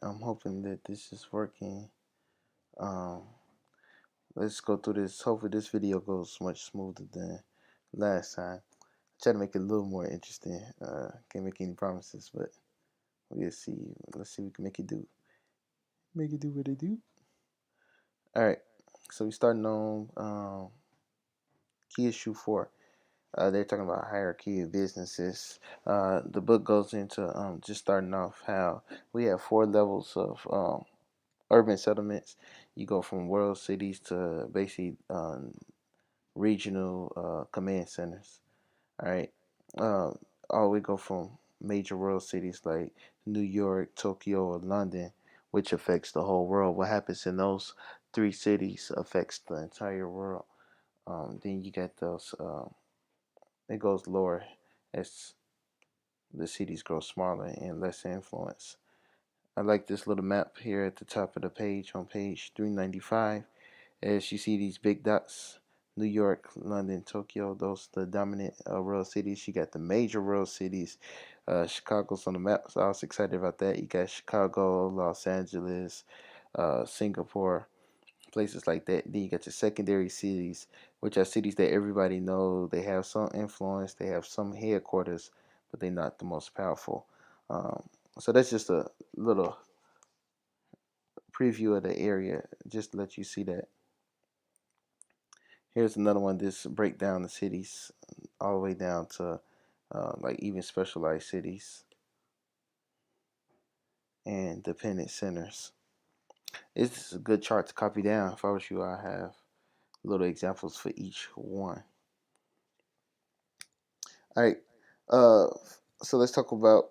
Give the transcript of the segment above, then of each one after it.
I'm hoping that this is working. Um, let's go through this. Hopefully, this video goes much smoother than last time. Try to make it a little more interesting. Can't make any promises, but we'll see. Let's see if we can make it do. Make it do what it do. All right. So we starting on key issue 4. They're talking about hierarchy of businesses. The book goes into just starting off how we have 4 levels of urban settlements. You go from world cities to basically regional command centers. All right. All we go from major world cities like New York, Tokyo, or London, which affects the whole world. What happens in those 3 cities affects the entire world. Then you get those. It goes lower as the cities grow smaller and less influence. I like this little map here at the top of the page on page 395. As you see these big dots, New York, London, Tokyo, those the dominant world cities. You got the major world cities. Chicago's on the map, so I was excited about that. You got Chicago, Los Angeles, Singapore, places like that. Then you got your secondary cities, which are cities that everybody know. They have some influence, they have some headquarters, but they're not the most powerful. Um, so that's just a little preview of the area, just to let you see that. Here's another one. This break down the cities all the way down to like even specialized cities and dependent centers. It's a good chart to copy down. If I was you, I have little examples for each one. All right. Uh, so let's talk about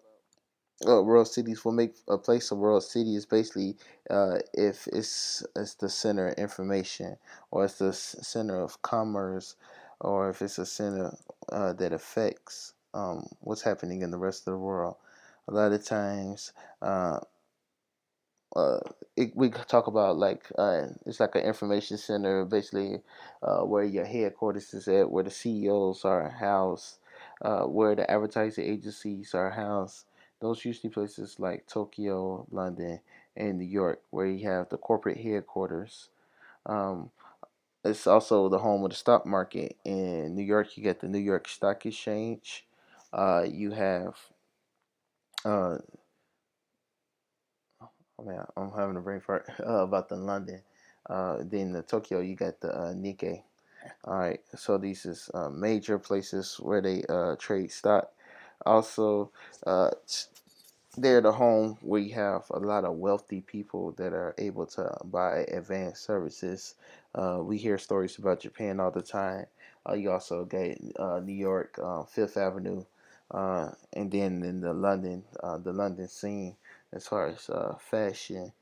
world cities. What make a place a world city is basically if it's the center of information, or it's the center of commerce, or if it's a center that affects what's happening in the rest of the world. A lot of times, uh, uh, we talk about like it's like an information center, basically where your headquarters is at, where the CEOs are housed, where the advertising agencies are housed. Those usually places like Tokyo, London, and New York, where you have the corporate headquarters. Um, it's also the home of the stock market. In New York, you get the New York Stock Exchange. You have uh, oh man, I'm having a brain fart about the London. Then the Tokyo, you got the Nikkei. All right, so these is major places where they trade stock. Also, uh, they're the home where you have a lot of wealthy people that are able to buy advanced services. We hear stories about Japan all the time. You also get New York, Fifth Avenue, and then in the London scene as far as fashion,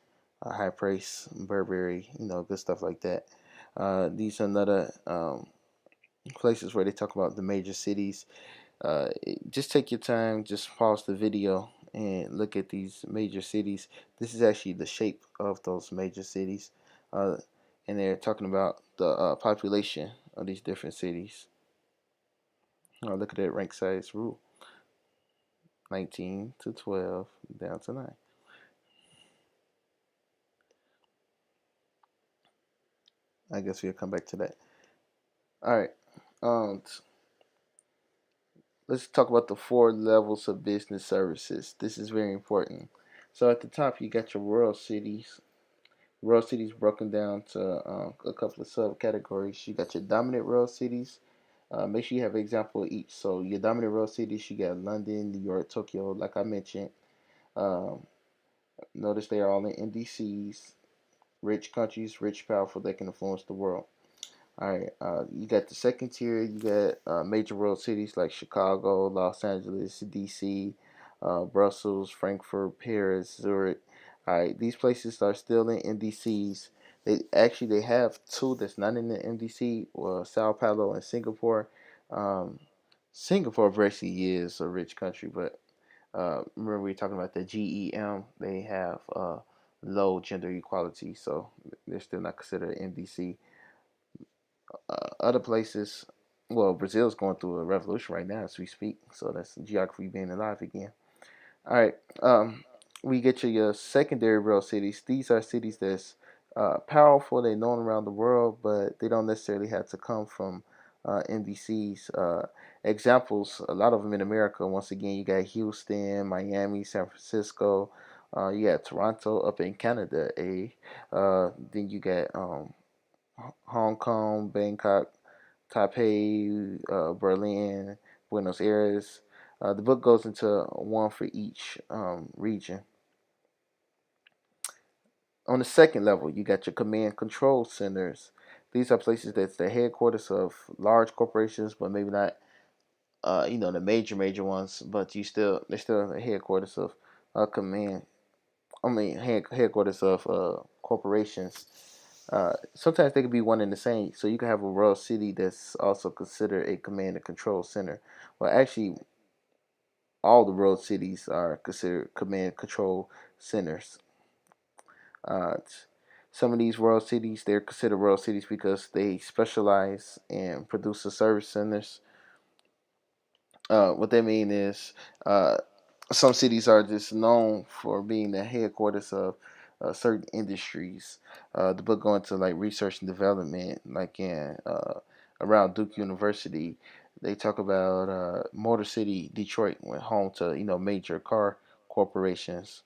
high price, Burberry, good stuff like that. These are another places where they talk about the major cities. uh, just take your time, just pause the video and look at these major cities. This is actually the shape of those major cities. Uh, and they're talking about the population of these different cities. Look at that rank size rule, 19 to 12 down to 9. I guess we'll come back to that. All right. Um, let's talk about the 4 levels of business services. This is very important. So at the top, you got your world cities. World cities broken down to a couple of subcategories. You got your dominant world cities. Make sure you have an example of each. So your dominant world cities, you got London, New York, Tokyo, like I mentioned. Um, Notice they are all in NDCs. Rich countries, rich, powerful, they can influence the world. All right, you got the second tier. You got major world cities like Chicago, Los Angeles, DC, Brussels, Frankfurt, Paris, Zurich. All right, these places are still in NDCs. They have 2 that's not in the NDC. Well, Sao Paulo and Singapore. Um, Singapore basically is a rich country, but remember we were talking about the GEM. They have low gender equality, so they're still not considered NDC. Other places, well, Brazil's going through a revolution right now as we speak, so that's geography being alive again. All right, We get your secondary world cities. These are cities that's powerful. They're known around the world, but they don't necessarily have to come from MDCs. Examples, a lot of them in America. Once again, you got Houston, Miami, San Francisco. You got Toronto up in Canada. Then you got Hong Kong, Bangkok, Taipei, Berlin, Buenos Aires. The book goes into one for each region. On the second level, you got your command control centers. These are places that's the headquarters of large corporations, but maybe not, the major ones. But they're still the headquarters of command. Headquarters of corporations. Sometimes they could be one and the same. So you can have a world city that's also considered a command and control center. Well, actually, all the world cities are considered command and control centers. Uh, some of these world cities, they're considered world cities because they specialize in producer service centers. What they mean is uh, some cities are just known for being the headquarters of certain industries. The book going to like research and development, like in around Duke University, they talk about Motor City, Detroit, went home to major car corporations.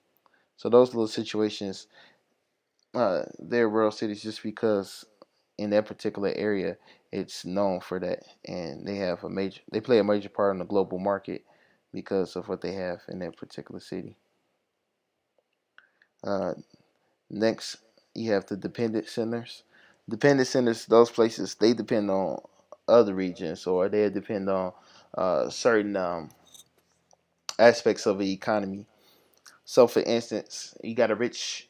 So those little situations, they're world cities just because in that particular area it's known for that, and they play a major part in the global market because of what they have in that particular city. Uh, Next, you have the dependent centers. Dependent centers, those places, they depend on other regions, or they depend on certain aspects of the economy. So, for instance, you got a rich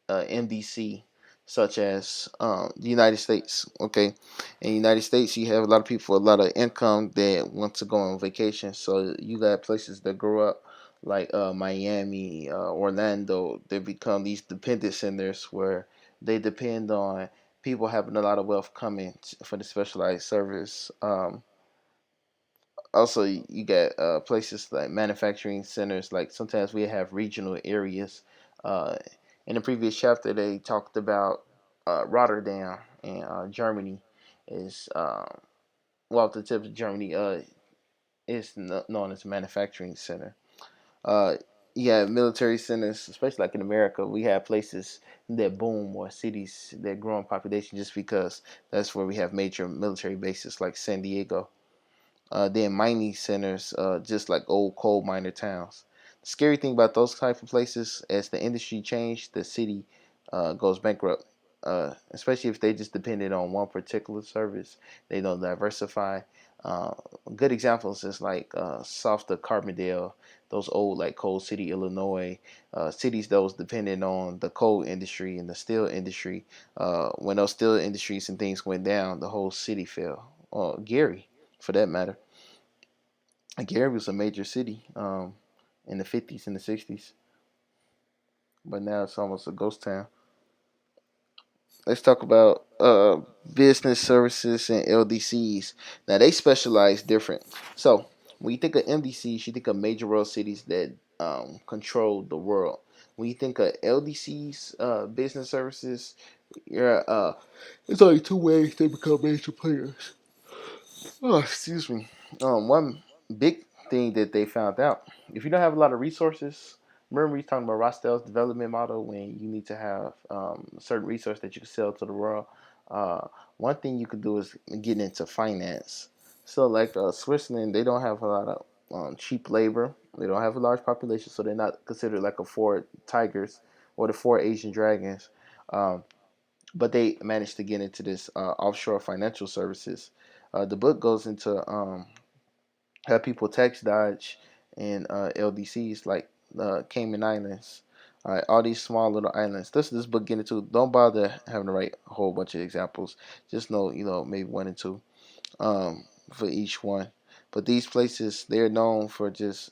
MDC, such as the United States. Okay, in the United States, you have a lot of people with a lot of income that want to go on vacation. So you got places that grow up like Miami, Orlando. They become these dependent centers where they depend on people having a lot of wealth coming for the specialized service. Also, you got places like manufacturing centers. Like sometimes we have regional areas. Uh, in the previous chapter, they talked about Rotterdam in Germany is well, the tip of Germany is known as a manufacturing center. Uh, you have military centers, especially like in America. We have places that boom or cities that grow in population just because that's where we have major military bases like San Diego. Then mining centers, just like old coal miner towns. The scary thing about those type of places, as the industry changed, the city goes bankrupt. Especially if they just depended on one particular service, they don't diversify. Uh, Good examples is like south of Carbondale, those old like Coal City, Illinois, cities that was dependent on the coal industry and the steel industry. When those steel industries and things went down, the whole city fell. Gary, for that matter. Gary was a major city in the 50s and the 60s, but now it's almost a ghost town. Let's talk about business services and LDCs. Now, they specialize different. So, when you think of MDCs, you think of major world cities that control the world. When you think of LDCs, business services, you're, there's only two ways they become major players. Oh, excuse me. One big thing that they found out: if you don't have a lot of resources, remember we talking about Rostel's development model when you need to have a certain resource that you can sell to the world. Uh, One thing you could do is get into finance. So, like Switzerland, they don't have a lot of cheap labor. They don't have a large population, so they're not considered like a four tigers or the four Asian dragons. Um, but they managed to get into this offshore financial services. The book goes into how people tax dodge in LDCs like Cayman Islands. All right, all these small little islands. This book get into. Don't bother having to write a whole bunch of examples. Just know, maybe one and two for each one. But these places, they're known for just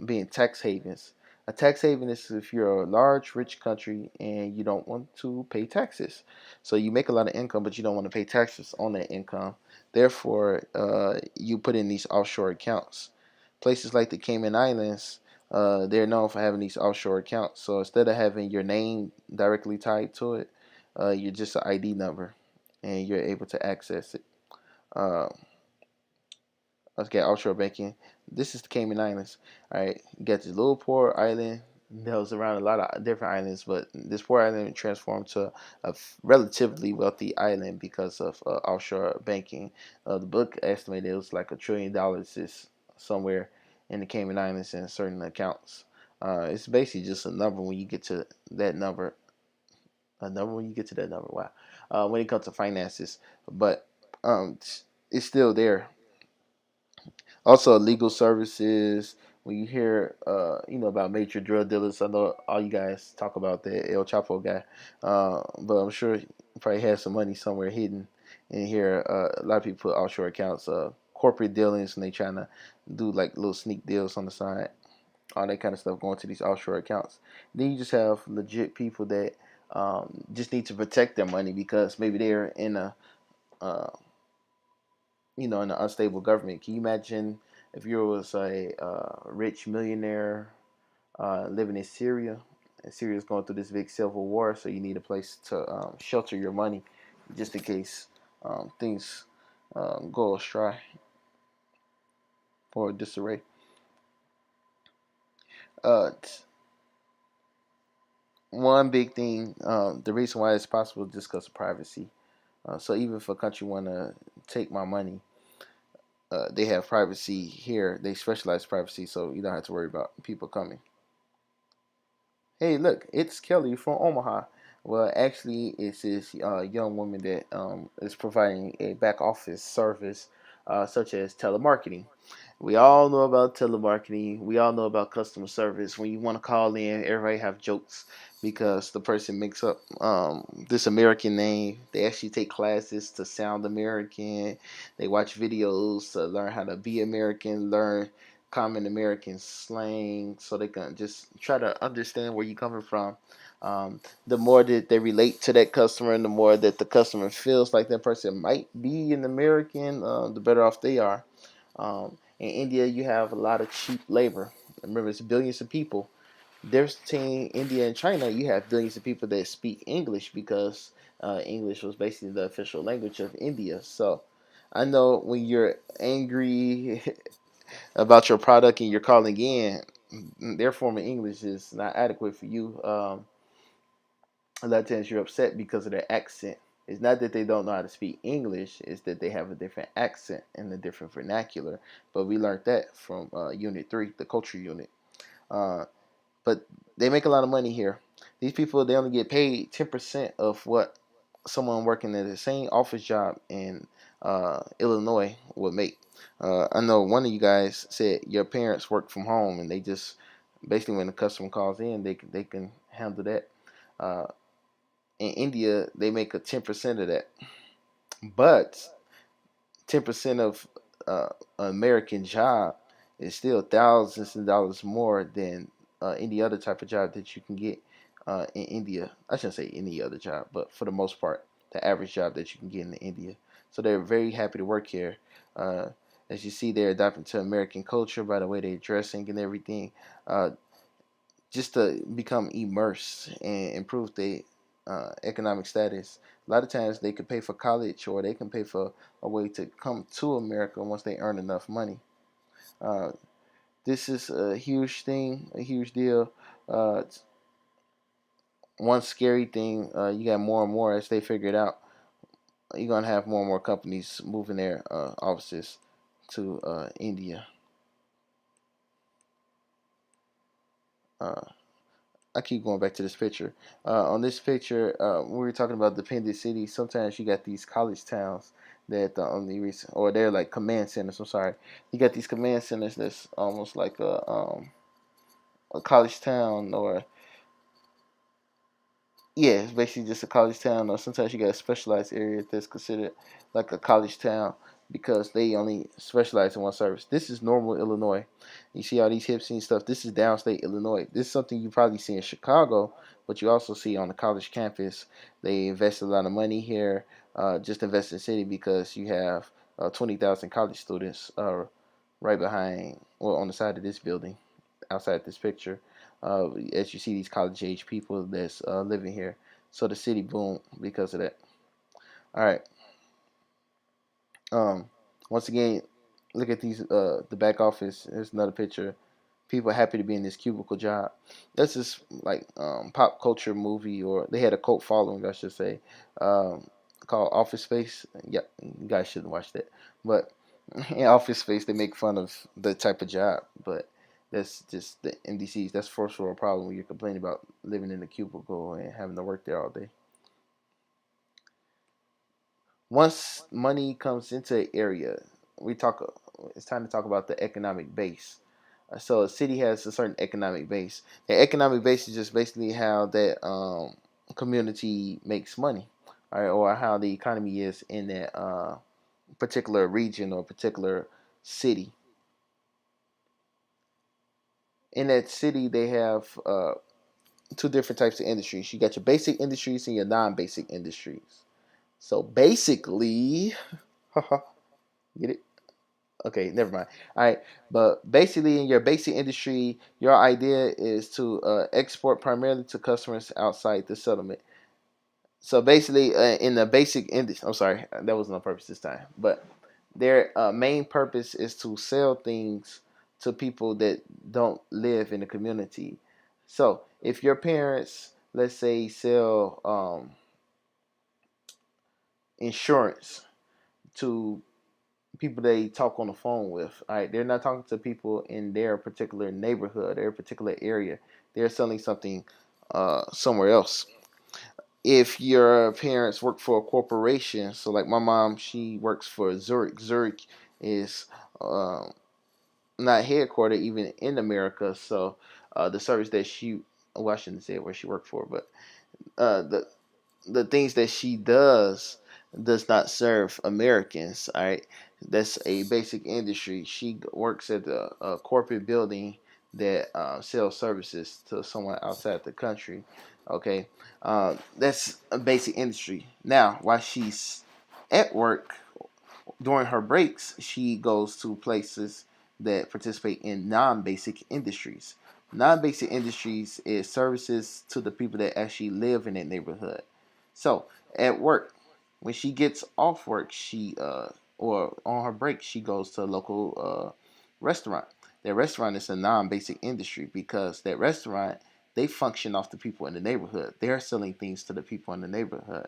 being tax havens. A tax haven is if you're a large, rich country and you don't want to pay taxes. So you make a lot of income, but you don't want to pay taxes on that income. Therefore, you put in these offshore accounts. Places like the Cayman Islands, they're known for having these offshore accounts. So instead of having your name directly tied to it, you're just an ID number, and you're able to access it. Uh, let's get offshore banking. This is the Cayman Islands. All right, you got this little poor island that was around a lot of different islands, but this poor island transformed to a relatively wealthy island because of offshore banking. The book estimated it was like $1 trillion is somewhere in the Cayman Islands in certain accounts. It's basically just a number when you get to that number. A number when you get to that number. Wow. When it comes to finances, but it's still there. Also, legal services. When you hear, about major drug dealers, I know all you guys talk about the El Chapo guy, but I'm sure he probably has some money somewhere hidden. And here, a lot of people put offshore accounts, corporate dealings, and they trying to do like little sneak deals on the side, all that kind of stuff going to these offshore accounts. Then you just have legit people that just need to protect their money because maybe they're in a uh, in an unstable government. Can you imagine if you was a rich millionaire living in Syria, and Syria's going through this big civil war, so you need a place to shelter your money, just in case things go astray or disarray. One big thing, the reason why it's possible is just because of privacy. So even if a country want to take my money, they have privacy here. They specialize privacy, so you don't have to worry about people coming. Hey, look, it's Kelly from Omaha. Well, actually, it's this young woman that is providing a back office service such as telemarketing. We all know about telemarketing. We all know about customer service. When you want to call in, everybody have jokes because the person makes up this American name. They actually take classes to sound American. They watch videos to learn how to be American, learn common American slang, so they can just try to understand where you're coming from. The more that they relate to that customer, and the more that the customer feels like that person might be an American, the better off they are. In India, you have a lot of cheap labor. Remember, it's billions of people. There's between India and China, you have billions of people that speak English because English was basically the official language of India. So I know when you're angry about your product and you're calling in, their form of English is not adequate for you. A lot of times you're upset because of their accent. It's not that they don't know how to speak English; it's that they have a different accent and a different vernacular. But we learned that from Unit 3, the culture unit. Uh, but they make a lot of money here. These people, they only get paid 10% of what someone working at the same office job in Illinois would make. I know one of you guys said your parents work from home and they just basically when the customer calls in, they can handle that. Uh, in India, they make a 10% of that, but 10% of an American job is still thousands of dollars more than any other type of job that you can get in India. I shouldn't say any other job, but for the most part, the average job that you can get in India. So they're very happy to work here. Uh, as you see, they're adapting to American culture by the way they're dressing and everything, uh, just to become immersed and improve their economic status. A lot of times they can pay for college or they can pay for a way to come to America once they earn enough money. Uh, this is a huge thing, a huge deal. Uh, One scary thing, you got more and more as they figure it out. You're gonna have more and more companies moving their offices to India. Uh, I keep going back to this picture. On this picture, we were talking about dependent cities. Sometimes you got these college towns that the only reason, or they're like command centers. I'm sorry, you got these command centers that's almost like a college town, or yeah, it's basically just a college town. Or sometimes you got a specialized area that's considered like a college town because they only specialize in one service. This is normal Illinois. You see all these hippies and stuff. This is downstate Illinois. This is something you probably see in Chicago, but you also see on the college campus. They invest a lot of money here. Just invest in the city because you have 20,000 college students right behind, well, on the side of this building. outside this picture. As you see these college age people that's living here. So the city boomed because of that. All right. Um, Once again, look at these. The back office. Here's another picture. People happy to be in this cubicle job. That's just like pop culture movie, or they had a cult following, I should say, um, called Office Space. Yeah, you guys shouldn't watch that. But in Office Space, they make fun of the type of job. But that's just the MDCs. That's first world problem when you're complaining about living in a cubicle and having to work there all day. Once money comes into an area, we talk. It's time to talk about the economic base. So a city has a certain economic base. The economic base is just basically how that community makes money, all right, or how the economy is in that particular region or particular city. In that city, they have two different types of industries. You got your basic industries and your non-basic industries. So basically, get it? Okay, never mind. All right, but basically, in your basic industry, your idea is to export primarily to customers outside the settlement. So basically, in the basic industry, I'm sorry, that wasn't on purpose this time, but their main purpose is to sell things to people that don't live in the community. So if your parents, let's say, sell insurance to people they talk on the phone with. All right, they're not talking to people in their particular neighborhood, their particular area. They're selling something somewhere else. If your parents work for a corporation, so like my mom, she works for Zurich. Zurich is not headquartered even in America, so the service that she, well, I shouldn't say where she worked for, but uh, the the things that she does not serve Americans. All right, that's a basic industry. She works at a corporate building that sells services to someone outside the country. Okay, that's a basic industry. Now, while she's at work during her breaks, she goes to places that participate in non-basic industries. Non-basic industries is services to the people that actually live in that neighborhood. So at work, when she gets off work, she or on her break, she goes to a local restaurant. That restaurant is a non-basic industry because that restaurant they function off the people in the neighborhood. They're selling things to the people in the neighborhood.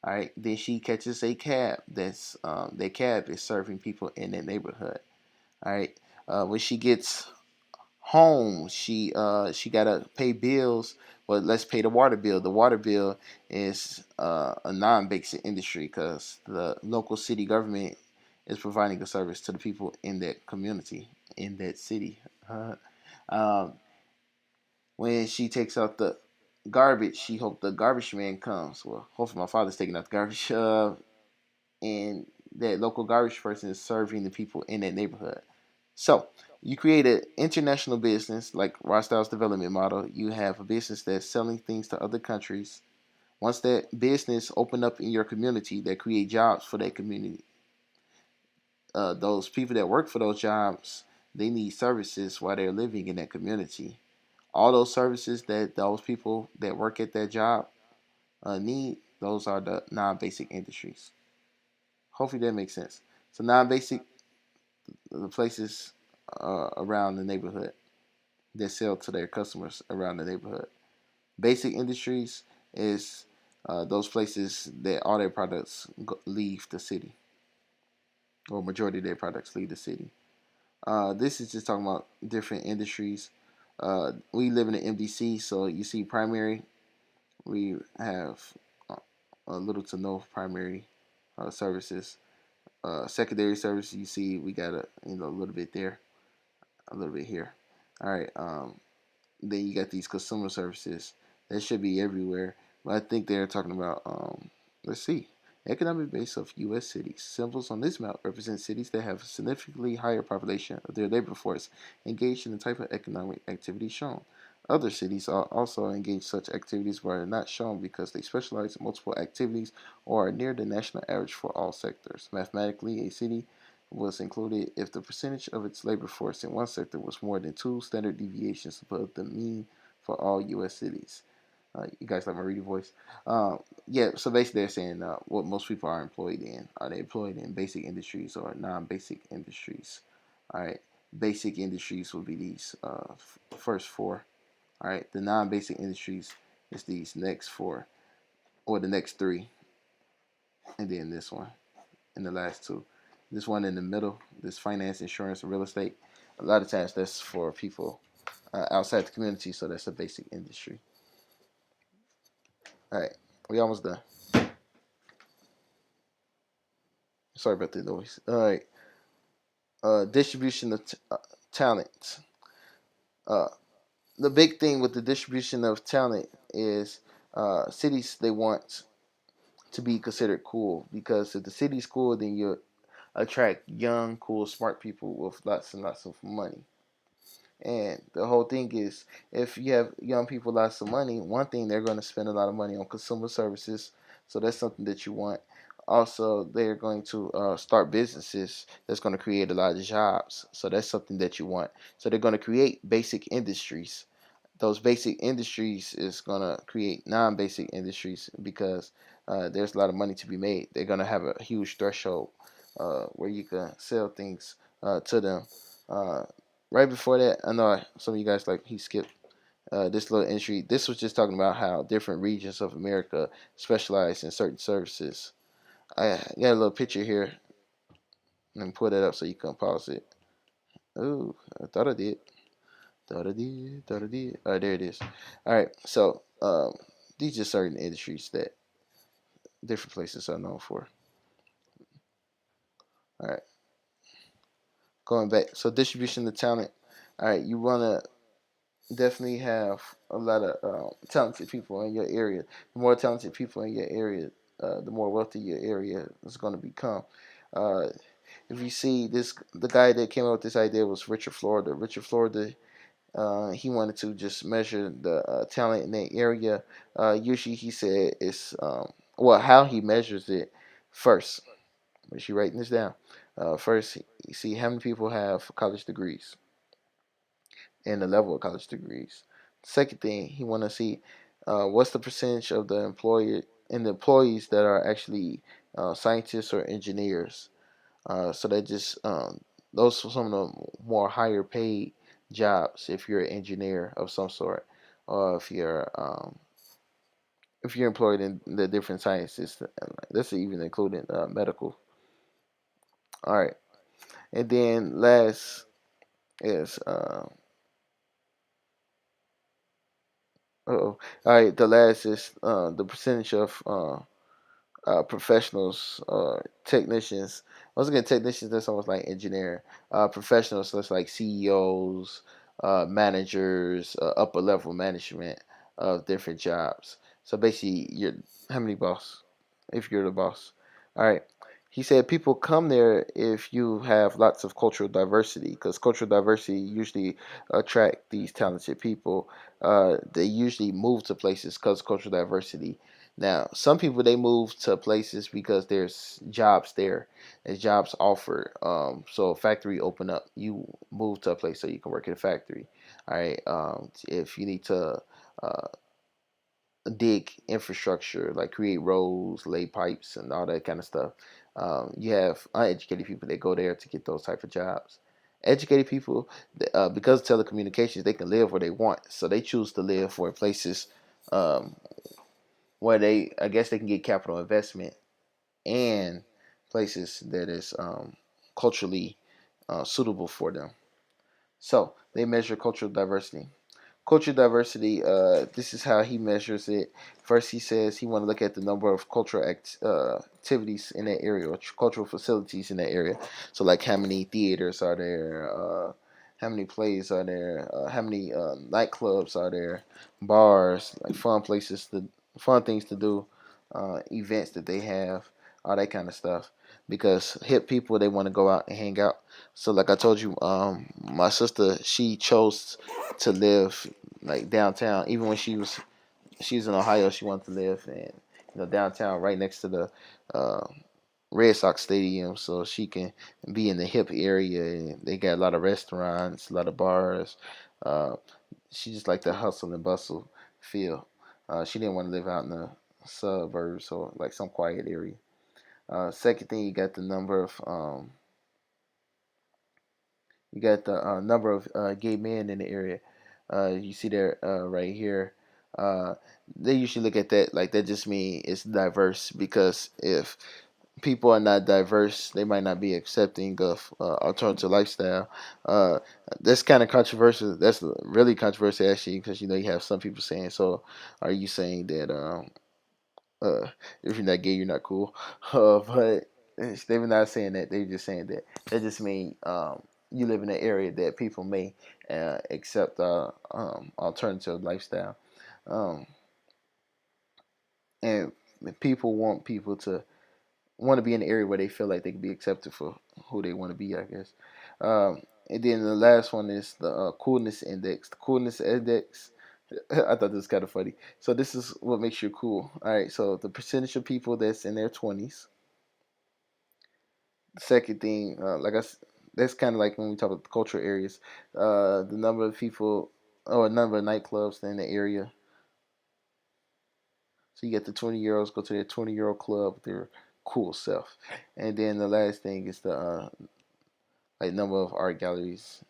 All right. Then she catches a cab. That cab is serving people in that neighborhood. All right. When she gets home, she gotta pay bills. Well, let's pay the water bill. The water bill is a non-basic industry because the local city government is providing a service to the people in that community, in that city. Um, when she takes out the garbage, she hope the garbage man comes. Well, hopefully my father's taking out the garbage. And that local garbage person is serving the people in that neighborhood. So you create an international business like Rothschild's development model. You have a business that's selling things to other countries. Once that business open up in your community, that create jobs for that community. Those people that work for those jobs, they need services while they're living in that community. All those services that those people that work at that job need, those are the non-basic industries. Hopefully that makes sense. So non-basic, the places around the neighborhood that sell to their customers around the neighborhood. Basic industries is those places that all their products leave the city, or majority of their products leave the city. This is just talking about different industries. We live in an MDC, so you see primary. We have a little to no primary services. Secondary services, you see, we got a little bit there, a little bit here. All right. Then you got these consumer services that should be everywhere, but I think they're talking about. Let's see. Economic base of U.S. cities. Symbols on this map represent cities that have a significantly higher population of their labor force engaged in the type of economic activity shown. Other cities are also engage such activities but are not shown because they specialize in multiple activities or are near the national average for all sectors. Mathematically, a city was included if the percentage of its labor force in one sector was more than 2 standard deviations above the mean for all U.S. cities. You guys like my reading voice? Yeah, so basically they're saying what most people are employed in. Are they employed in basic industries or non-basic industries? All right, basic industries will be these first four. All right, the non-basic industries is these next four or the next three, and then this one and the last two. This one in the middle, this finance, insurance, and real estate. A lot of times that's for people outside the community, so that's a basic industry. All right, we almost done. Sorry about the noise. All right, distribution of talent. Uh, the big thing with the distribution of talent is cities they want to be considered cool, because if the city's cool, then you attract young, cool, smart people with lots and lots of money. And the whole thing is, if you have young people lots of money, one thing they're going to spend a lot of money on consumer services, so that's something that you want. Also, they're going to start businesses that's going to create a lot of jobs, so that's something that you want. So they're going to create basic industries. Those basic industries is going to create non-basic industries because there's a lot of money to be made. They're going to have a huge threshold where you can sell things to them. Uh, right before that, I know some of you guys like he skipped this little entry. This was just talking about how different regions of America specialize in certain services. I got a little picture here. Let me pull that up so you can pause it. Oh, I thought I did. Thought I did. Thought I did. All right, there it is. All right, so these are certain industries that different places are known for. All right, going back. So distribution of talent. All right, you wanna definitely have a lot of talented people in your area. The more talented people in your area, the more wealthy your area is going to become. Uh, if you see this, the guy that came up with this idea was Richard Florida. Richard Florida, he wanted to just measure the talent in that area. Usually, he said it's well how he measures it first. Is you writing this down? First, you see how many people have college degrees and the level of college degrees. Second thing, he want to see what's the percentage of the employer and the employees that are actually scientists or engineers. So that just those are some of the more higher paid jobs if you're an engineer of some sort, or if you're employed in the different sciences. That's even including medical. All right, and then last is oh, all right. The last is the percentage of professionals, technicians. Once again, technicians, that's almost like engineering. Professionals, that's like CEOs, managers, upper level management of different jobs. So basically, you're how many boss? If you're the boss, all right. He said people come there if you have lots of cultural diversity, because cultural diversity usually attract these talented people. They usually move to places because cultural diversity. Now, some people they move to places because there's jobs there, there's jobs offered. So a factory open up, you move to a place so you can work at a factory. All right. If you need to uh, dig infrastructure, like create roads, lay pipes, and all that kind of stuff, you have uneducated people that go there to get those type of jobs. Educated people, because of telecommunications, they can live where they want, so they choose to live for places um, where I guess they can get capital investment and places that is culturally suitable for them. So they measure cultural diversity. Cultural diversity. This is how he measures it. First, he says he want to look at the number of cultural activities in that area, or cultural facilities in that area. So, like how many theaters are there? How many plays are there? How many nightclubs are there? Bars, like fun things to do, events that they have, all that kind of stuff. Because hip people they want to go out and hang out. So, like I told you, my sister she chose to live like downtown. Even when she's in Ohio, she wanted to live in downtown, right next to the uh, Red Sox stadium, so she can be in the hip area. And they got a lot of restaurants, a lot of bars. Uh, she just like the hustle and bustle feel. She didn't want to live out in the suburbs or like some quiet area. Second thing, you got the number of gay men in the area. You see there right here. Uh, they usually look at that like that just mean it's diverse, because if people are not diverse, they might not be accepting of alternative lifestyle. Uh, that's kind of controversial. That's really controversial actually, because you have some people saying, "So, are you saying that if you're not gay, you're not cool?" But they're not saying that. They're just saying that. That just mean you live in an area that people may accept alternative lifestyle, um, and people want people to want to be in an area where they feel like they can be accepted for who they want to be, I guess. And then the last one is the coolness index. The coolness index, I thought this was kind of funny. So this is what makes you cool. All right. So the percentage of people that's in their 20s. The second thing, that's kind of like when we talk about the cultural areas. The number of people or number of nightclubs in the area. So you get the 20-year-olds go to their 20-year-old club with their cool self. And then the last thing is the like number of art galleries.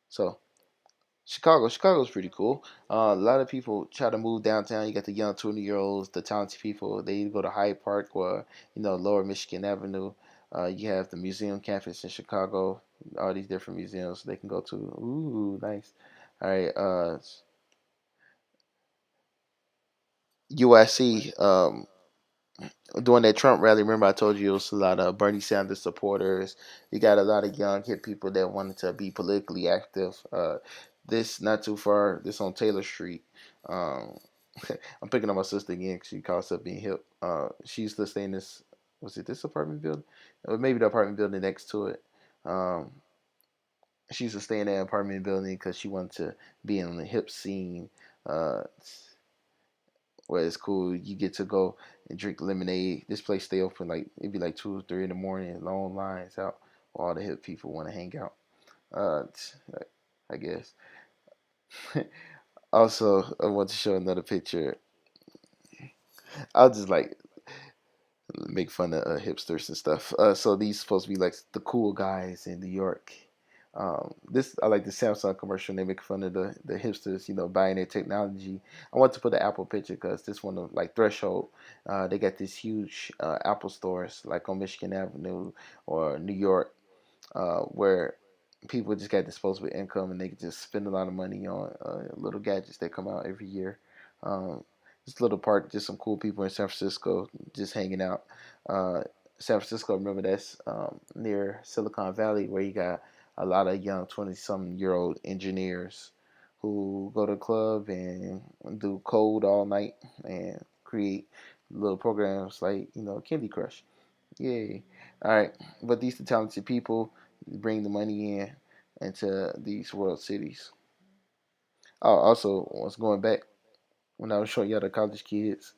So Chicago's pretty cool. A lot of people try to move downtown. You got the young 20-year-olds, the talented people. They either go to Hyde Park or Lower Michigan Avenue. You have the museum campus in Chicago. All these different museums they can go to. Ooh, nice. All right. USC. During that Trump rally, remember I told you it was a lot of Bernie Sanders supporters. You got a lot of young hip people that wanted to be politically active. This not too far. This on Taylor Street. Um, I'm picking on my sister again because she calls herself being hip. She used to stay in this. Was it this apartment building? Or maybe the apartment building next to it. Um, she used to stay in that apartment building because she wanted to be in the hip scene. Uh, where it's cool. You get to go and drink lemonade. This place stay open like it'd be like 2 or 3 in the morning. Long lines out. All the hip people want to hang out. Uh, I guess. Also, I want to show another picture. I'll just like make fun of hipsters and stuff. So these supposed to be like the cool guys in New York. This I like the Samsung commercial. They make fun of the hipsters, buying their technology. I want to put the Apple picture because this one of like Threshold. They got this huge Apple stores like on Michigan Avenue or New York, where people just got disposable income and they can just spend a lot of money on little gadgets that come out every year. Um, this little park, just some cool people in San Francisco just hanging out. Uh, San Francisco, remember that's near Silicon Valley, where you got a lot of young 20-something-year-old engineers who go to the club and do code all night and create little programs like Candy Crush. Yay! All right, but these are talented people bring the money in into these world cities. Oh, also, was going back when I was showing y'all the college kids,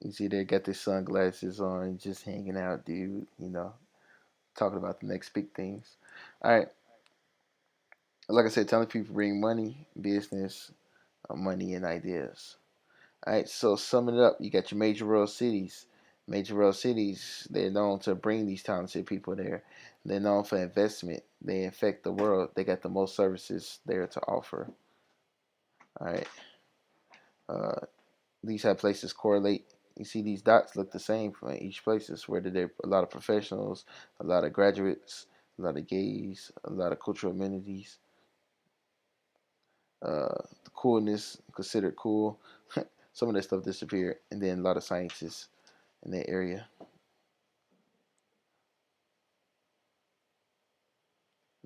you see they got their sunglasses on, just hanging out, dude. Talking about the next big things. All right, like I said, talented people bring money, business, money, and ideas. All right, so summing it up, you got your major world cities. Major world cities, they're known to bring these talented people there. They're known for investment. They affect the world. They got the most services there to offer. All right. Uh, these have places correlate. You see these dots look the same from each places. Where there a lot of professionals, a lot of graduates, a lot of gays, a lot of cultural amenities. The coolness considered cool. Some of that stuff disappeared, and then a lot of scientists in that area.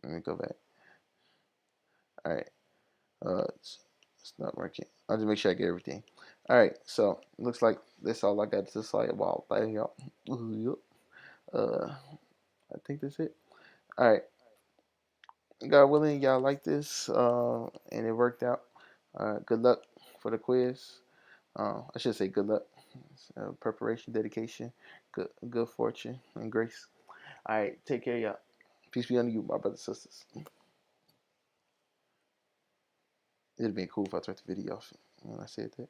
Let me go back. All right. It's not working. I'll just make sure I get everything. All right. So looks like that's all I got to say about that, y'all. I think that's it. All right. God willing, y'all like this, and it worked out. Good luck for the quiz. I should say good luck, preparation, dedication, good fortune, and grace. All right, take care, y'all. Peace be unto you, my brothers and sisters. It'd been cool if I turned the video off when I said that.